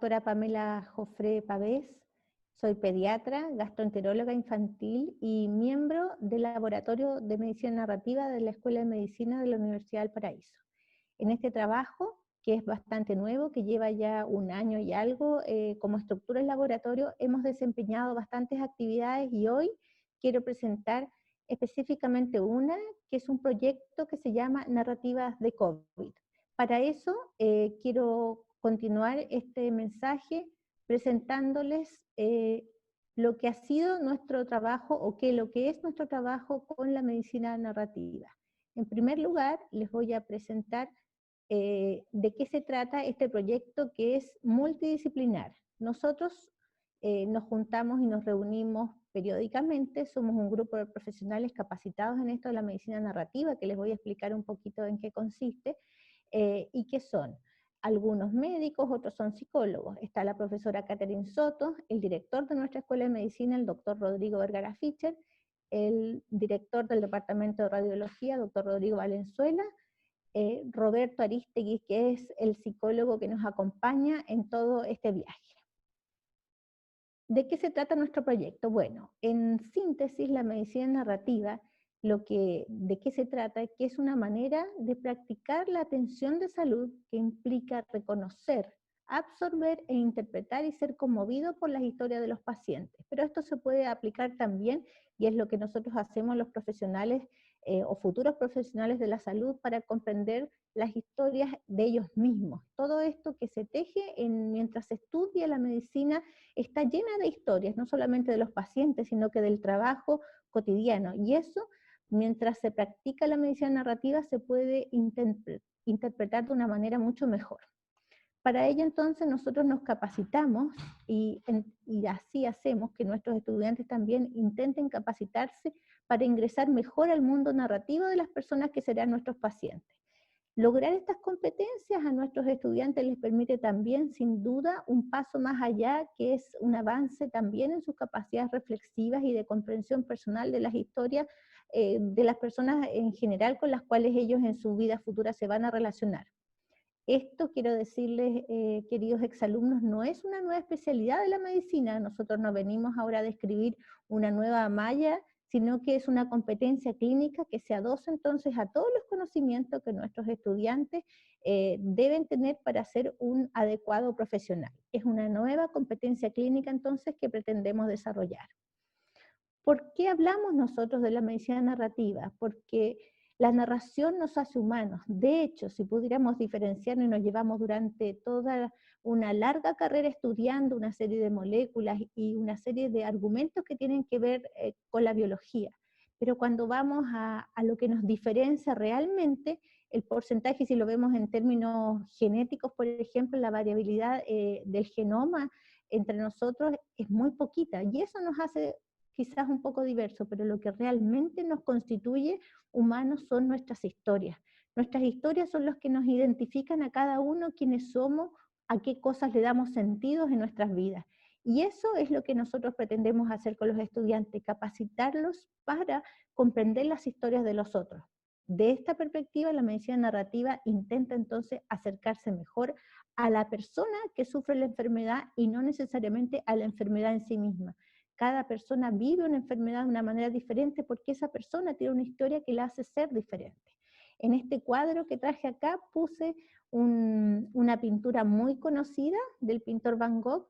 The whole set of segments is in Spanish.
doctora Pamela Jofré Pavés, soy pediatra, gastroenteróloga infantil y miembro del Laboratorio de Medicina Narrativa de la Escuela de Medicina de la Universidad del Paraíso. En este trabajo, que es bastante nuevo, que lleva ya un año y algo, como estructura del laboratorio, hemos desempeñado bastantes actividades y hoy quiero presentar específicamente una, que es un proyecto que se llama Narrativas de COVID. Para eso quiero continuar este mensaje presentándoles lo que ha sido nuestro trabajo o lo que es nuestro trabajo con la medicina narrativa. En primer lugar, les voy a presentar de qué se trata este proyecto que es multidisciplinar. Nosotros nos juntamos y nos reunimos periódicamente, somos un grupo de profesionales capacitados en esto de la medicina narrativa, que les voy a explicar un poquito en qué consiste, y que son algunos médicos, otros son psicólogos. Está la profesora Catherine Soto, el director de nuestra escuela de medicina, el doctor Rodrigo Vergara Fischer, el director del departamento de radiología, doctor Rodrigo Valenzuela, Roberto Aristegui, que es el psicólogo que nos acompaña en todo este viaje. ¿De qué se trata nuestro proyecto? Bueno, en síntesis, la medicina narrativa, de qué se trata, que es una manera de practicar la atención de salud que implica reconocer, absorber e interpretar y ser conmovido por las historias de los pacientes. Pero esto se puede aplicar también, y es lo que nosotros hacemos los profesionales o futuros profesionales de la salud para comprender las historias de ellos mismos. Todo esto que se teje mientras se estudia la medicina está llena de historias, no solamente de los pacientes, sino que del trabajo cotidiano. Y eso, mientras se practica la medicina narrativa, se puede interpretar de una manera mucho mejor. Para ello entonces nosotros nos capacitamos y así hacemos que nuestros estudiantes también intenten capacitarse para ingresar mejor al mundo narrativo de las personas que serán nuestros pacientes. Lograr estas competencias a nuestros estudiantes les permite también, sin duda, un paso más allá, que es un avance también en sus capacidades reflexivas y de comprensión personal de las historias de las personas en general con las cuales ellos en su vida futura se van a relacionar. Esto, quiero decirles, queridos exalumnos, no es una nueva especialidad de la medicina. Nosotros no venimos ahora a describir una nueva malla, sino que es una competencia clínica que se adosa entonces a todos los conocimientos que nuestros estudiantes deben tener para ser un adecuado profesional. Es una nueva competencia clínica entonces que pretendemos desarrollar. ¿Por qué hablamos nosotros de la medicina narrativa? Porque la narración nos hace humanos. De hecho, si pudiéramos diferenciarnos y nos llevamos durante toda una larga carrera estudiando una serie de moléculas y una serie de argumentos que tienen que ver con la biología. Pero cuando vamos a lo que nos diferencia realmente, el porcentaje, si lo vemos en términos genéticos, por ejemplo, la variabilidad del genoma entre nosotros es muy poquita, y eso nos hace quizás un poco diverso, pero lo que realmente nos constituye humanos son nuestras historias. Nuestras historias son los que nos identifican a cada uno quiénes somos, a qué cosas le damos sentidos en nuestras vidas. Y eso es lo que nosotros pretendemos hacer con los estudiantes, capacitarlos para comprender las historias de los otros. De esta perspectiva, la medicina narrativa intenta entonces acercarse mejor a la persona que sufre la enfermedad y no necesariamente a la enfermedad en sí misma. Cada persona vive una enfermedad de una manera diferente porque esa persona tiene una historia que la hace ser diferente. En este cuadro que traje acá puse una pintura muy conocida del pintor Van Gogh,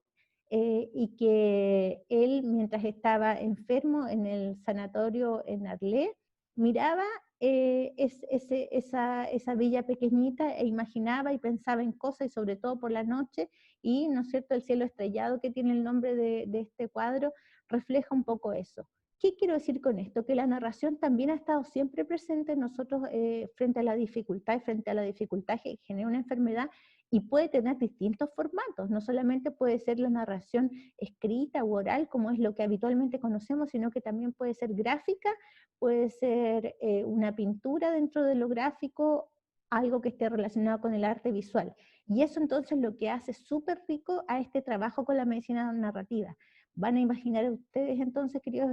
y que él, mientras estaba enfermo en el sanatorio en Arles, miraba esa villa pequeñita e imaginaba y pensaba en cosas, y sobre todo por la noche, y, ¿no es cierto?, el cielo estrellado, que tiene el nombre de este cuadro, refleja un poco eso. ¿Qué quiero decir con esto? Que la narración también ha estado siempre presente en nosotros frente a la dificultad, y frente a la dificultad que genera una enfermedad, y puede tener distintos formatos. No solamente puede ser la narración escrita u oral, como es lo que habitualmente conocemos, sino que también puede ser gráfica, puede ser una pintura dentro de lo gráfico, algo que esté relacionado con el arte visual. Y eso entonces lo que hace súper rico a este trabajo con la medicina narrativa, Van a imaginar ustedes entonces, queridos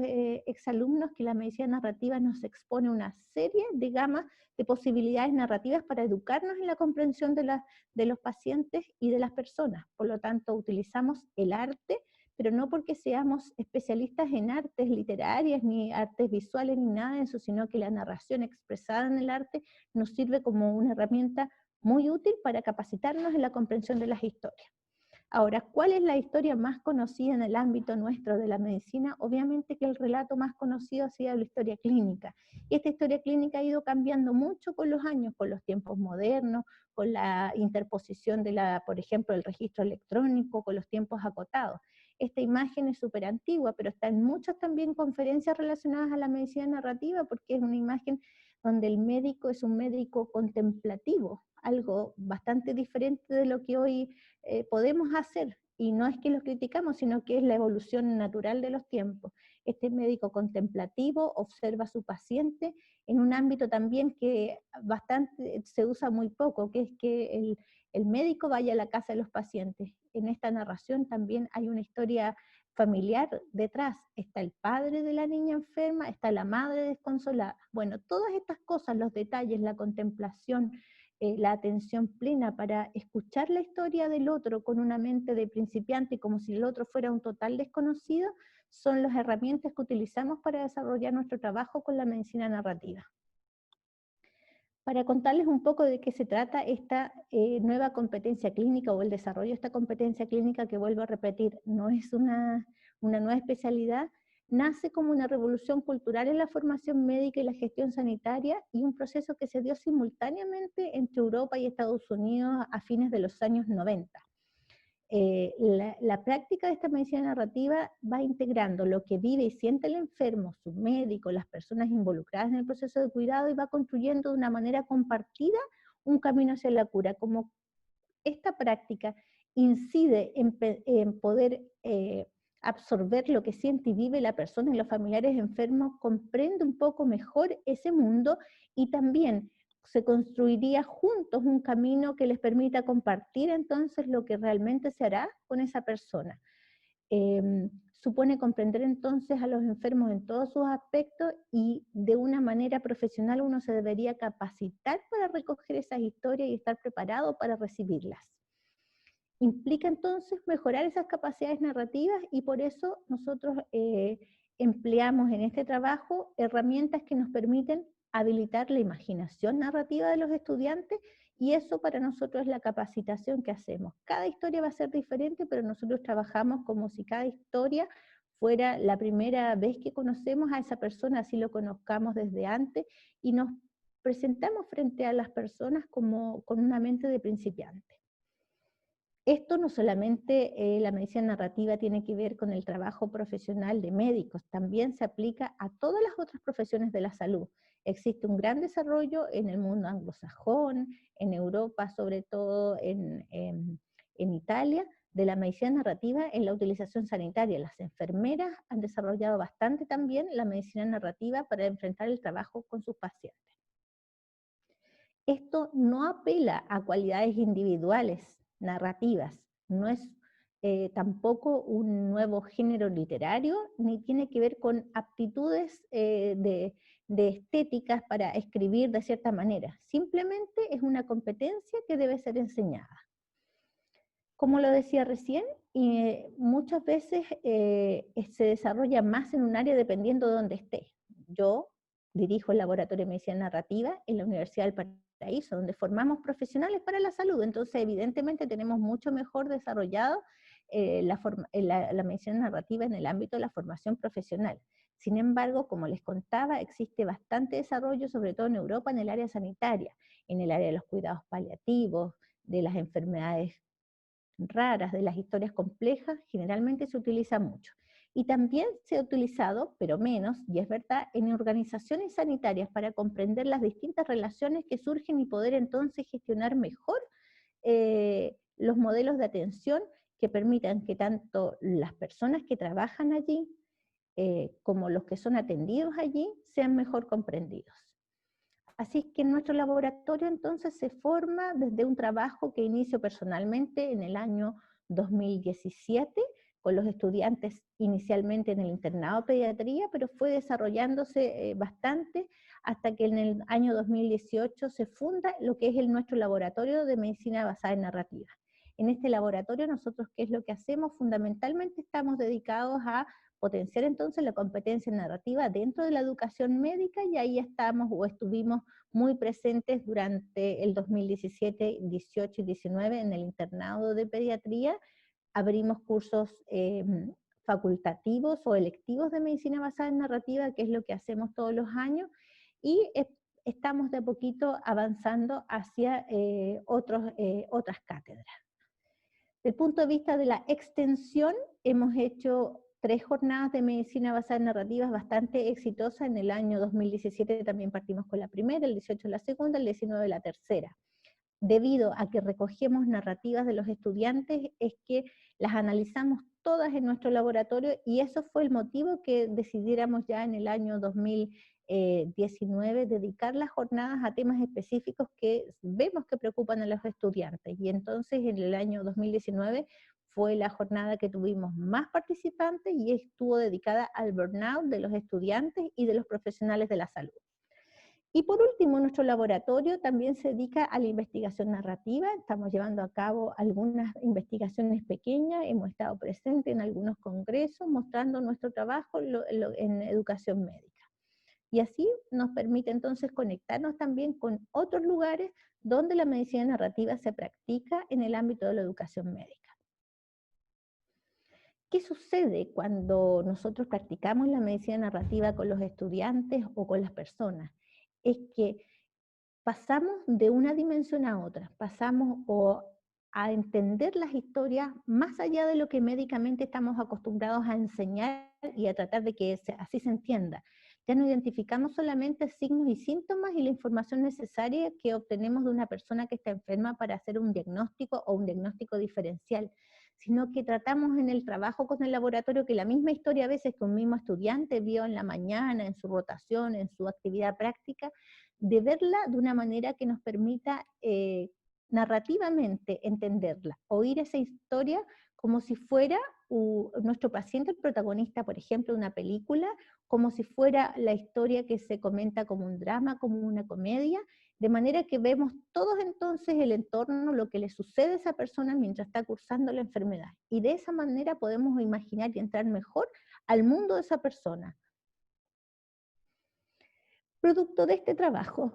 exalumnos, que la medicina narrativa nos expone una serie de gamas de posibilidades narrativas para educarnos en la comprensión de los pacientes y de las personas. Por lo tanto, utilizamos el arte, pero no porque seamos especialistas en artes literarias, ni artes visuales, ni nada de eso, sino que la narración expresada en el arte nos sirve como una herramienta muy útil para capacitarnos en la comprensión de las historias. Ahora, ¿cuál es la historia más conocida en el ámbito nuestro de la medicina? Obviamente que el relato más conocido ha sido la historia clínica. Y esta historia clínica ha ido cambiando mucho con los años, con los tiempos modernos, con la interposición por ejemplo, el registro electrónico, con los tiempos acotados. Esta imagen es súper antigua, pero está en muchas también conferencias relacionadas a la medicina narrativa, porque es una imagen donde el médico es un médico contemplativo, algo bastante diferente de lo que hoy podemos hacer, y no es que lo criticamos, sino que es la evolución natural de los tiempos. Este médico contemplativo observa a su paciente en un ámbito también que bastante se usa muy poco, que es que el médico vaya a la casa de los pacientes. En esta narración también hay una historia familiar detrás. Está el padre de la niña enferma, está la madre desconsolada. Bueno, todas estas cosas, los detalles, la contemplación, la atención plena para escuchar la historia del otro con una mente de principiante, como si el otro fuera un total desconocido, son las herramientas que utilizamos para desarrollar nuestro trabajo con la medicina narrativa. Para contarles un poco de qué se trata esta nueva competencia clínica o el desarrollo de esta competencia clínica, que vuelvo a repetir, no es una nueva especialidad, nace como una revolución cultural en la formación médica y la gestión sanitaria, y un proceso que se dio simultáneamente entre Europa y Estados Unidos a fines de los años 90. La práctica de esta medicina narrativa va integrando lo que vive y siente el enfermo, su médico, las personas involucradas en el proceso de cuidado, y va construyendo de una manera compartida un camino hacia la cura. Como esta práctica incide en poder absorber lo que siente y vive la persona y los familiares enfermos, comprende un poco mejor ese mundo, y también se construiría juntos un camino que les permita compartir entonces lo que realmente se hará con esa persona. Supone comprender entonces a los enfermos en todos sus aspectos, y de una manera profesional uno se debería capacitar para recoger esas historias y estar preparado para recibirlas. Implica entonces mejorar esas capacidades narrativas, y por eso nosotros empleamos en este trabajo herramientas que nos permiten habilitar la imaginación narrativa de los estudiantes, y eso para nosotros es la capacitación que hacemos. Cada historia va a ser diferente, pero nosotros trabajamos como si cada historia fuera la primera vez que conocemos a esa persona, así lo conozcamos desde antes, y nos presentamos frente a las personas como con una mente de principiante. Esto no solamente la medicina narrativa tiene que ver con el trabajo profesional de médicos, también se aplica a todas las otras profesiones de la salud. Existe un gran desarrollo en el mundo anglosajón, en Europa, sobre todo en Italia, de la medicina narrativa en la utilización sanitaria. Las enfermeras han desarrollado bastante también la medicina narrativa para enfrentar el trabajo con sus pacientes. Esto no apela a cualidades individuales, narrativas, no es tampoco un nuevo género literario, ni tiene que ver con aptitudes de estéticas para escribir de cierta manera, simplemente es una competencia que debe ser enseñada. Como lo decía recién, muchas veces se desarrolla más en un área dependiendo de dónde esté. Yo dirijo el Laboratorio de Medicina Narrativa en la Universidad del Paraíso, donde formamos profesionales para la salud, entonces evidentemente tenemos mucho mejor desarrollado la medicina narrativa en el ámbito de la formación profesional. Sin embargo, como les contaba, existe bastante desarrollo, sobre todo en Europa, en el área sanitaria, en el área de los cuidados paliativos, de las enfermedades raras, de las historias complejas, generalmente se utiliza mucho. Y también se ha utilizado, pero menos, y es verdad, en organizaciones sanitarias para comprender las distintas relaciones que surgen y poder entonces gestionar mejor los modelos de atención que permitan que tanto las personas que trabajan allí como los que son atendidos allí sean mejor comprendidos. Así es que nuestro laboratorio entonces se forma desde un trabajo que inicio personalmente en el año 2017, con los estudiantes inicialmente en el internado de pediatría, pero fue desarrollándose bastante hasta que en el año 2018 se funda lo que es nuestro laboratorio de medicina basada en narrativa. En este laboratorio nosotros, ¿qué es lo que hacemos? Fundamentalmente estamos dedicados a potenciar entonces la competencia narrativa dentro de la educación médica, y ahí estamos o estuvimos muy presentes durante el 2017, 18 y 19 en el internado de pediatría. Abrimos cursos facultativos o electivos de medicina basada en narrativa, que es lo que hacemos todos los años, y estamos de a poquito avanzando hacia otras cátedras. Desde el punto de vista de la extensión, hemos hecho 3 jornadas de medicina basada en narrativas bastante exitosas. En el año 2017 también partimos con la primera, el 18 la segunda, el 19 la tercera. Debido a que recogemos narrativas de los estudiantes, es que las analizamos todas en nuestro laboratorio, y eso fue el motivo que decidiéramos ya en el año 2019 dedicar las jornadas a temas específicos que vemos que preocupan a los estudiantes. Y entonces en el año 2019 fue la jornada que tuvimos más participantes y estuvo dedicada al burnout de los estudiantes y de los profesionales de la salud. Y por último, nuestro laboratorio también se dedica a la investigación narrativa. Estamos llevando a cabo algunas investigaciones pequeñas, hemos estado presentes en algunos congresos mostrando nuestro trabajo en educación médica. Y así nos permite entonces conectarnos también con otros lugares donde la medicina narrativa se practica en el ámbito de la educación médica. ¿Qué sucede cuando nosotros practicamos la medicina narrativa con los estudiantes o con las personas? Es que pasamos de una dimensión a otra, pasamos a entender las historias más allá de lo que médicamente estamos acostumbrados a enseñar y a tratar de que así se entienda. Ya no identificamos solamente signos y síntomas y la información necesaria que obtenemos de una persona que está enferma para hacer un diagnóstico o un diagnóstico diferencial, sino que tratamos en el trabajo con el laboratorio que la misma historia a veces que un mismo estudiante vio en la mañana, en su rotación, en su actividad práctica, de verla de una manera que nos permita narrativamente entenderla, oír esa historia como si fuera nuestro paciente el protagonista, por ejemplo, de una película, como si fuera la historia que se comenta como un drama, como una comedia, de manera que vemos todos entonces el entorno, lo que le sucede a esa persona mientras está cursando la enfermedad. Y de esa manera podemos imaginar y entrar mejor al mundo de esa persona. Producto de este trabajo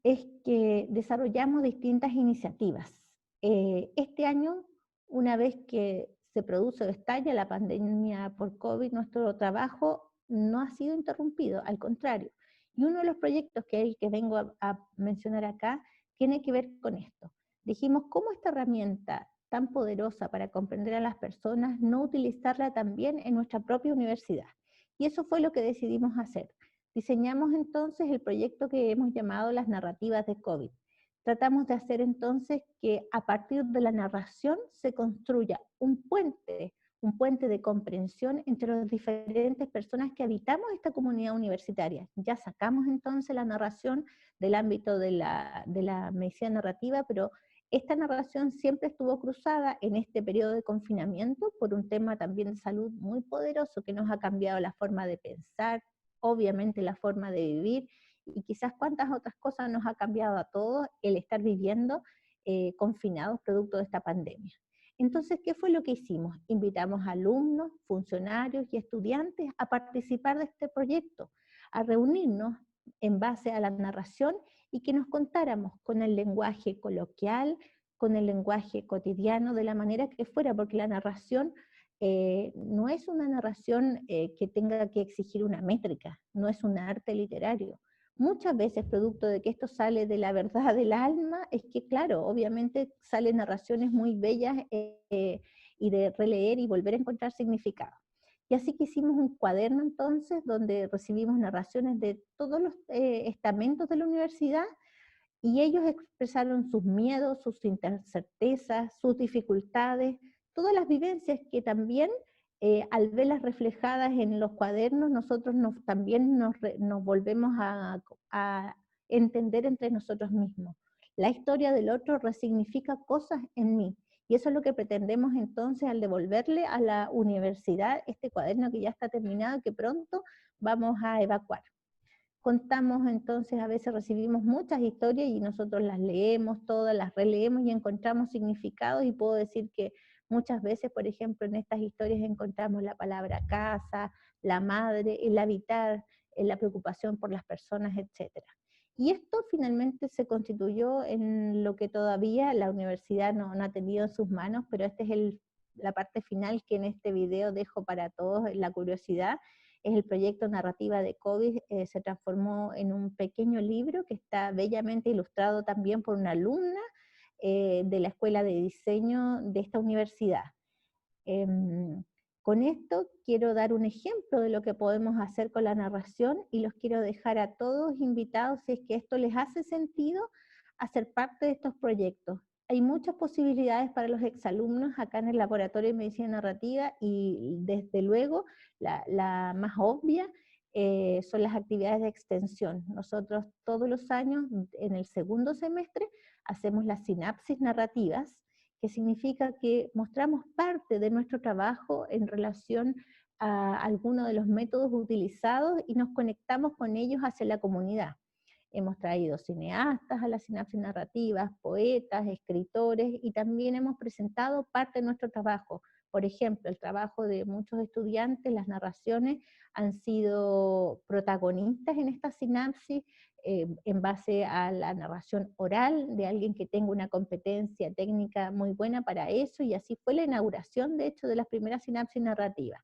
es que desarrollamos distintas iniciativas. Este año, una vez que se produce o estalla la pandemia por COVID, nuestro trabajo no ha sido interrumpido, al contrario. Y uno de los proyectos que vengo a mencionar acá tiene que ver con esto. Dijimos, ¿cómo esta herramienta tan poderosa para comprender a las personas no utilizarla también en nuestra propia universidad? Y eso fue lo que decidimos hacer. Diseñamos entonces el proyecto que hemos llamado las narrativas de COVID. Tratamos de hacer entonces que a partir de la narración se construya un puente de comprensión entre las diferentes personas que habitamos esta comunidad universitaria. Ya sacamos entonces la narración del ámbito de la medicina narrativa, pero esta narración siempre estuvo cruzada en este periodo de confinamiento por un tema también de salud muy poderoso que nos ha cambiado la forma de pensar, obviamente la forma de vivir, y quizás cuántas otras cosas nos ha cambiado a todos el estar viviendo confinados producto de esta pandemia. Entonces, ¿qué fue lo que hicimos? Invitamos a alumnos, funcionarios y estudiantes a participar de este proyecto, a reunirnos en base a la narración y que nos contáramos con el lenguaje coloquial, con el lenguaje cotidiano, de la manera que fuera, porque la narración no es una narración que tenga que exigir una métrica, no es un arte literario. Muchas veces, producto de que esto sale de la verdad del alma, es que claro, obviamente salen narraciones muy bellas y de releer y volver a encontrar significado. Y así que hicimos un cuaderno entonces, donde recibimos narraciones de todos los estamentos de la universidad, y ellos expresaron sus miedos, sus incertezas, sus dificultades, todas las vivencias que también al verlas reflejadas en los cuadernos, nosotros también nos volvemos a entender entre nosotros mismos. La historia del otro resignifica cosas en mí, Y eso es lo que pretendemos entonces al devolverle a la universidad este cuaderno que ya está terminado y que pronto vamos a evacuar. Contamos entonces, a veces recibimos muchas historias y nosotros las leemos todas, las releemos y encontramos significados, y puedo decir que muchas veces, por ejemplo, en estas historias encontramos la palabra casa, la madre, el habitar, la preocupación por las personas, etcétera. Y esto finalmente se constituyó en lo que todavía la universidad no ha tenido en sus manos, pero esta es la parte final que en este video dejo para todos, la curiosidad. Es el proyecto Narrativa de COVID, se transformó en un pequeño libro que está bellamente ilustrado también por una alumna de la Escuela de Diseño de esta universidad. Con esto quiero dar un ejemplo de lo que podemos hacer con la narración, y los quiero dejar a todos invitados, si es que esto les hace sentido, a ser parte de estos proyectos. Hay muchas posibilidades para los exalumnos acá en el Laboratorio de Medicina Narrativa, y desde luego la más obvia son las actividades de extensión. Nosotros todos los años, en el segundo semestre, hacemos las sinapsis narrativas, que significa que mostramos parte de nuestro trabajo en relación a alguno de los métodos utilizados y nos conectamos con ellos hacia la comunidad. Hemos traído cineastas a las sinapsis narrativas, poetas, escritores, y también hemos presentado parte de nuestro trabajo. Por ejemplo, el trabajo de muchos estudiantes, las narraciones han sido protagonistas en esta sinapsis, en base a la narración oral de alguien que tenga una competencia técnica muy buena para eso, y así fue la inauguración, de hecho, de las primeras sinapsis narrativas.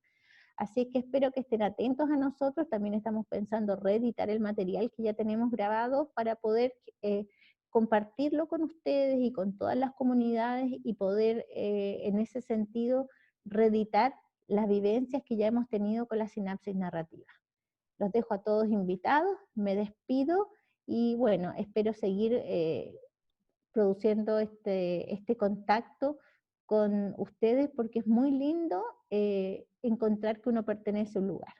Así que espero que estén atentos a nosotros. También estamos pensando reeditar el material que ya tenemos grabado para poder compartirlo con ustedes y con todas las comunidades, y poder en ese sentido reeditar las vivencias que ya hemos tenido con la sinapsis narrativa. Los dejo a todos invitados, me despido, y bueno, espero seguir produciendo este contacto con ustedes, porque es muy lindo encontrar que uno pertenece a un lugar.